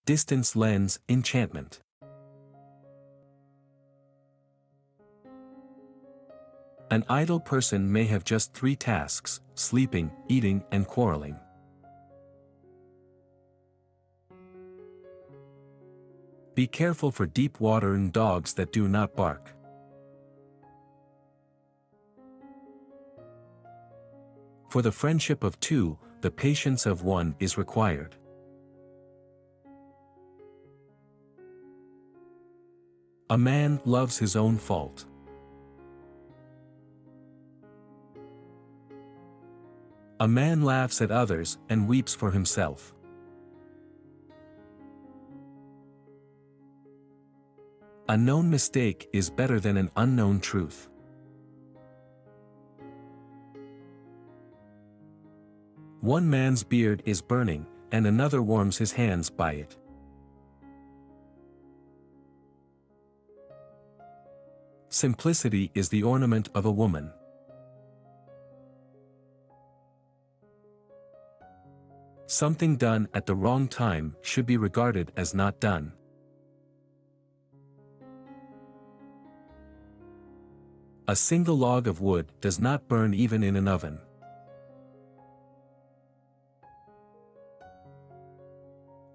Distance lends enchantment. An idle person may have just 3 tasks: sleeping, eating, and quarreling. Be careful for deep water and dogs that do not bark. For the friendship of 2, the patience of 1 is required. A man loves his own fault. A man laughs at others and weeps for himself. A known mistake is better than an unknown truth. One man's beard is burning, and another warms his hands by it. Simplicity is the ornament of a woman. Something done at the wrong time should be regarded as not done. A single log of wood does not burn even in an oven.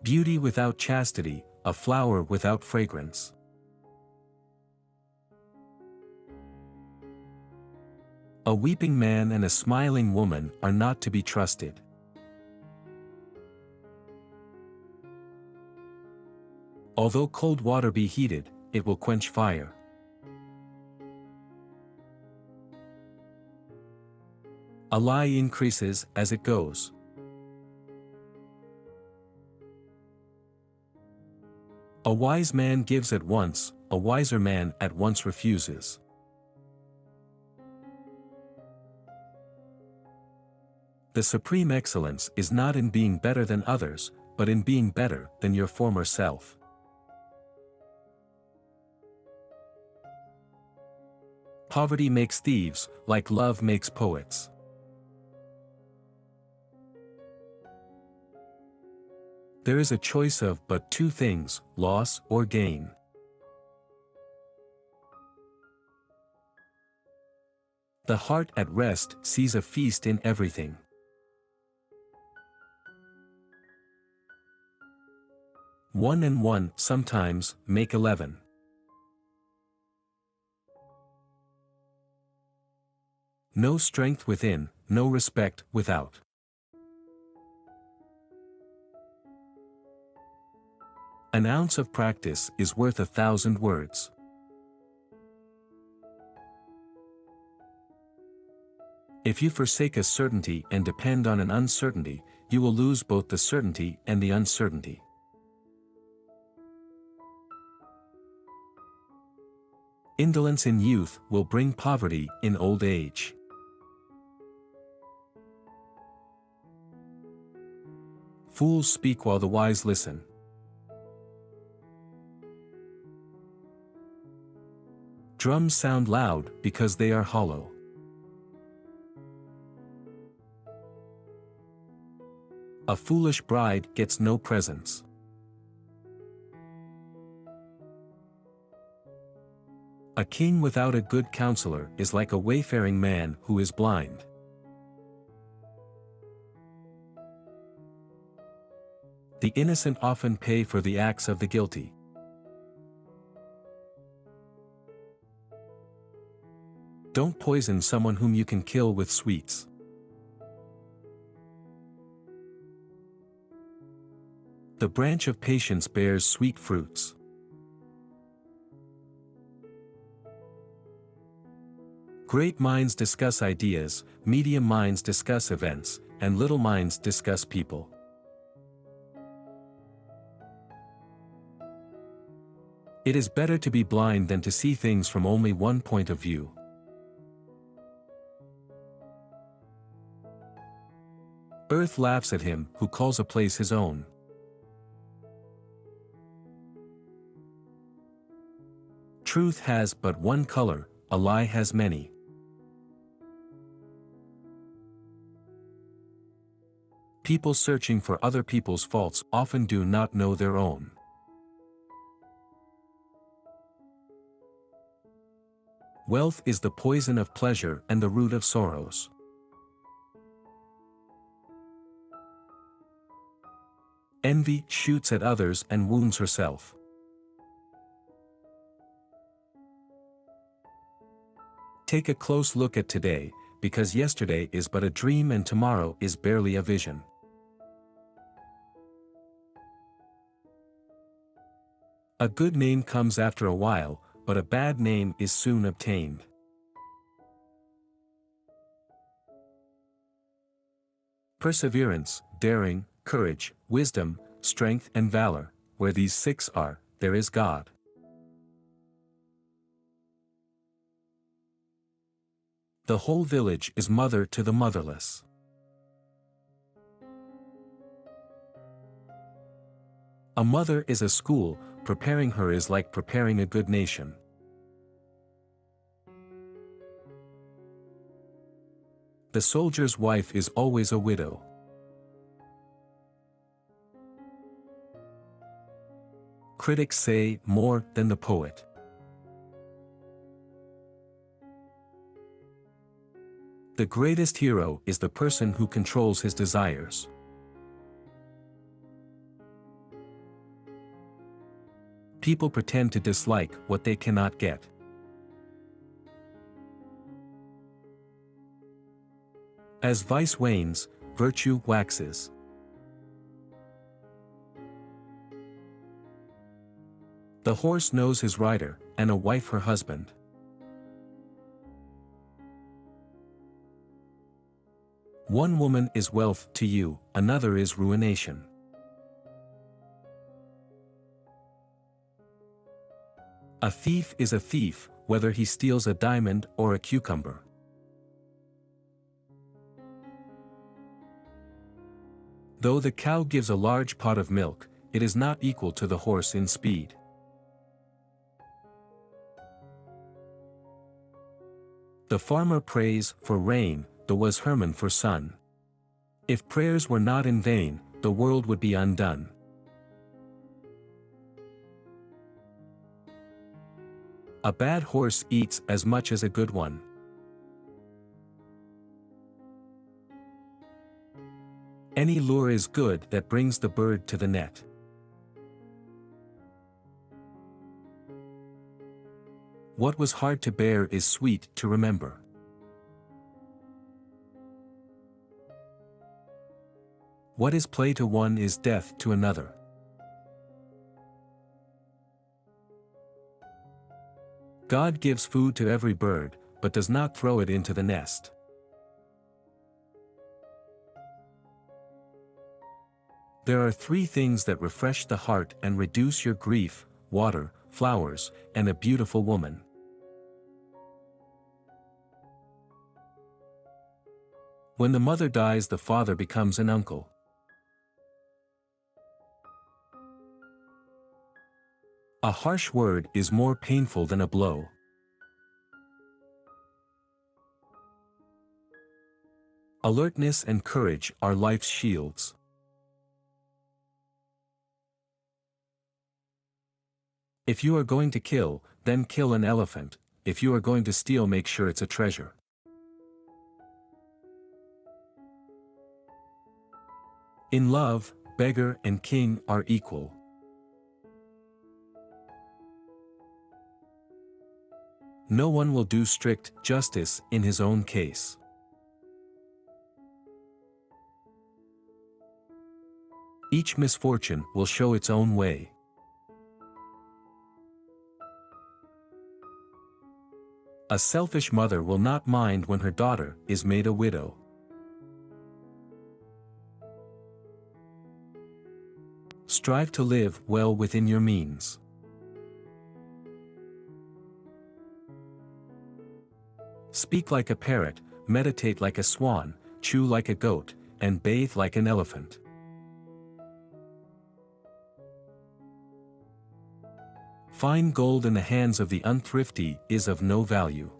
Beauty without chastity, a flower without fragrance. A weeping man and a smiling woman are not to be trusted. Although cold water be heated, it will quench fire. A lie increases as it goes. A wise man gives at once, a wiser man at once refuses. The supreme excellence is not in being better than others, but in being better than your former self. Poverty makes thieves, like love makes poets. There is a choice of but 2 things, loss or gain. The heart at rest sees a feast in everything. One and one sometimes make 11. No strength within, no respect without. An ounce of practice is worth 1,000 words. If you forsake a certainty and depend on an uncertainty, you will lose both the certainty and the uncertainty. Indolence in youth will bring poverty in old age. Fools speak while the wise listen. Drums sound loud because they are hollow. A foolish bride gets no presents. A king without a good counselor is like a wayfaring man who is blind. The innocent often pay for the acts of the guilty. Don't poison someone whom you can kill with sweets. The branch of patience bears sweet fruits. Great minds discuss ideas, medium minds discuss events, and little minds discuss people. It is better to be blind than to see things from only one point of view. Earth laughs at him who calls a place his own. Truth has but one color, a lie has many. People searching for other people's faults often do not know their own. Wealth is the poison of pleasure and the root of sorrows. Envy shoots at others and wounds herself. Take a close look at today, because yesterday is but a dream and tomorrow is barely a vision. A good name comes after a while, but a bad name is soon obtained. Perseverance, daring, courage, wisdom, strength and valor, where these six are, there is God. The whole village is mother to the motherless. A mother is a school, preparing her is like preparing a good nation. The soldier's wife is always a widow. Critics say more than the poet. The greatest hero is the person who controls his desires. People pretend to dislike what they cannot get. As vice wanes, virtue waxes. The horse knows his rider, and a wife her husband. One woman is wealth to you, another is ruination. A thief is a thief, whether he steals a diamond or a cucumber. Though the cow gives a large pot of milk, it is not equal to the horse in speed. The farmer prays for rain, the was Hermann for sun. If prayers were not in vain, the world would be undone. A bad horse eats as much as a good one. Any lure is good that brings the bird to the net. What was hard to bear is sweet to remember. What is play to one is death to another. God gives food to every bird, but does not throw it into the nest. There are three things that refresh the heart and reduce your grief: water, flowers, and a beautiful woman. When the mother dies, the father becomes an uncle. A harsh word is more painful than a blow. Alertness and courage are life's shields. If you are going to kill, then kill an elephant. If you are going to steal, make sure it's a treasure. In love, beggar and king are equal. No one will do strict justice in his own case. Each misfortune will show its own way. A selfish mother will not mind when her daughter is made a widow. Strive to live well within your means. Speak like a parrot, meditate like a swan, chew like a goat, and bathe like an elephant. Fine gold in the hands of the unthrifty is of no value.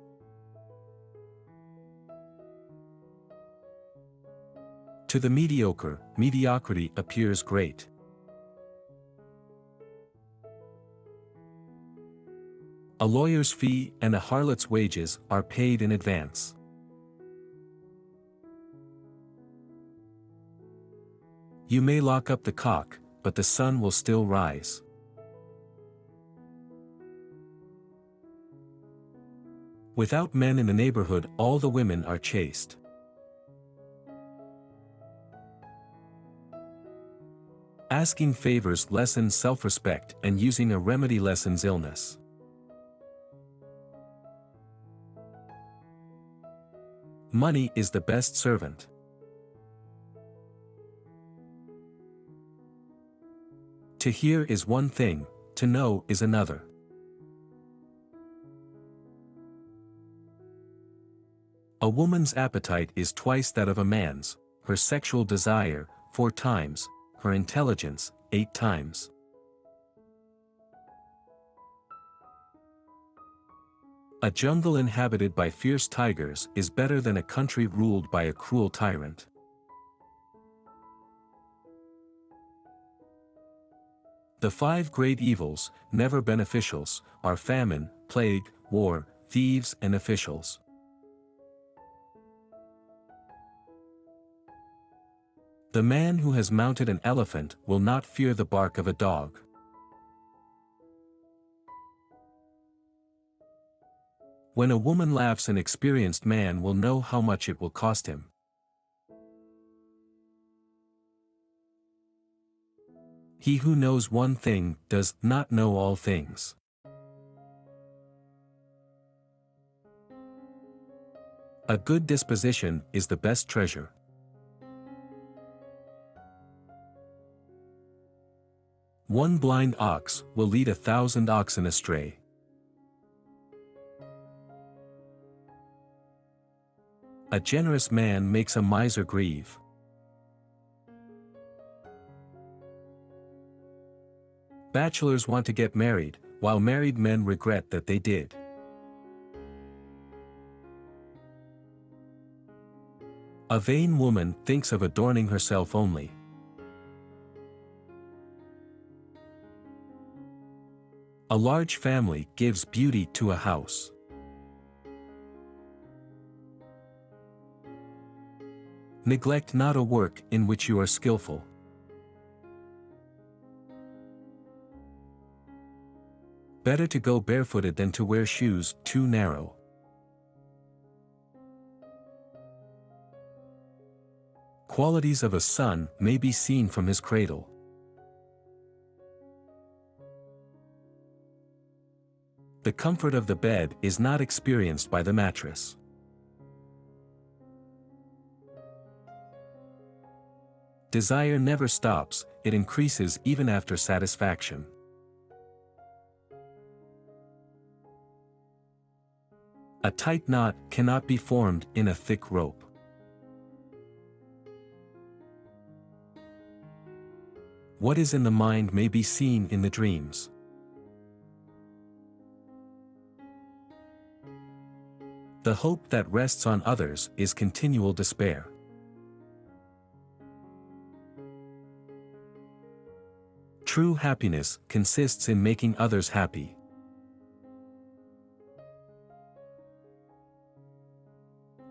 To the mediocre, mediocrity appears great. A lawyer's fee and a harlot's wages are paid in advance. You may lock up the cock, but the sun will still rise. Without men in the neighborhood, all the women are chaste. Asking favors lessens self-respect, and using a remedy lessens illness. Money is the best servant. To hear is one thing, to know is another. A woman's appetite is twice that of a man's, her sexual desire, 4 times, her intelligence, 8 times. A jungle inhabited by fierce tigers is better than a country ruled by a cruel tyrant. The 5 great evils, never beneficials, are famine, plague, war, thieves and officials. The man who has mounted an elephant will not fear the bark of a dog. When a woman laughs, an experienced man will know how much it will cost him. He who knows one thing does not know all things. A good disposition is the best treasure. One blind ox will lead 1,000 oxen astray. A generous man makes a miser grieve. Bachelors want to get married, while married men regret that they did. A vain woman thinks of adorning herself only. A large family gives beauty to a house. Neglect not a work in which you are skillful. Better to go barefooted than to wear shoes too narrow. Qualities of a son may be seen from his cradle. The comfort of the bed is not experienced by the mattress. Desire never stops, it increases even after satisfaction. A tight knot cannot be formed in a thick rope. What is in the mind may be seen in the dreams. The hope that rests on others is continual despair. True happiness consists in making others happy.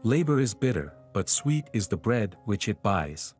Labor is bitter, but sweet is the bread which it buys.